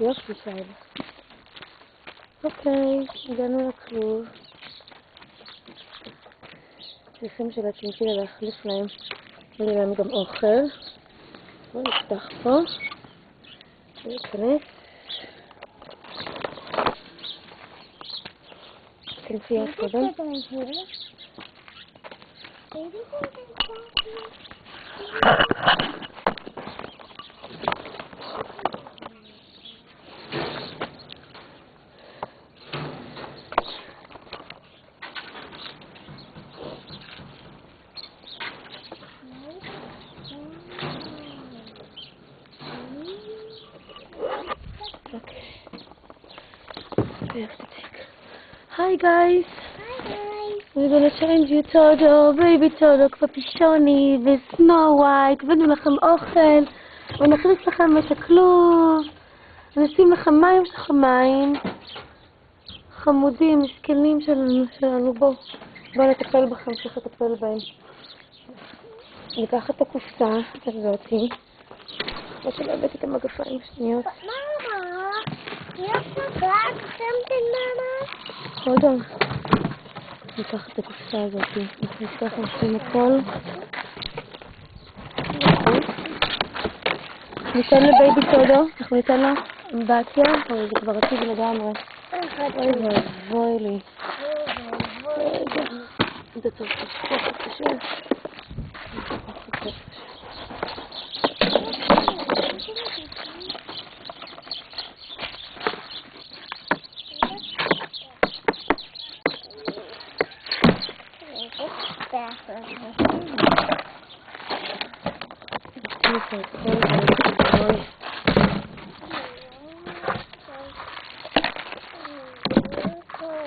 יופי שיילה. אוקיי, הגענו לכלוב. צריכים של הצ'ינצ'ילה להחליף להם. נראה להם גם אוכל. בואו נפתח פה. ונכנס. תכנסי עד קודם. Hi guys. We're gonna change you Todo, baby Todo, פפישוני וסנו ווייט, הבאנו לכם אוכל, ונכניס לכם את הכלוב, ונשים לכם מים שחמיים, חמודים, מסכנים שלנו, בואו נטפל בכם, צריך לטפל בהם. ניקח את הקופסה הזאתי, כמו שלא הבאתי את המגפיים שניות. You forgot something, Mama? Hold on. ניקח את הקופסה הזאת, נפתח נשים הכל. ניתן לבייבי טודו, אנחנו ניתן לה אמבטיה, זה כבר עתיד לגמרי. אוי ואבוי לי. רגע, זה טוב קשה.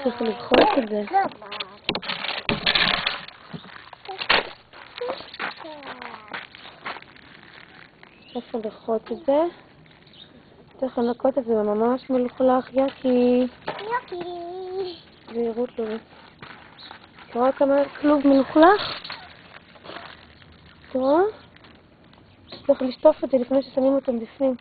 צריך לבחור את זה. צריך לבחור את זה. צריך לנקות את זה ממש מלוכלך, יאקי. וירות לו. תראו כמה כלוב מלוכלך? תראו? צריך לשטוף את זה לפני ששמים אותם בפנים.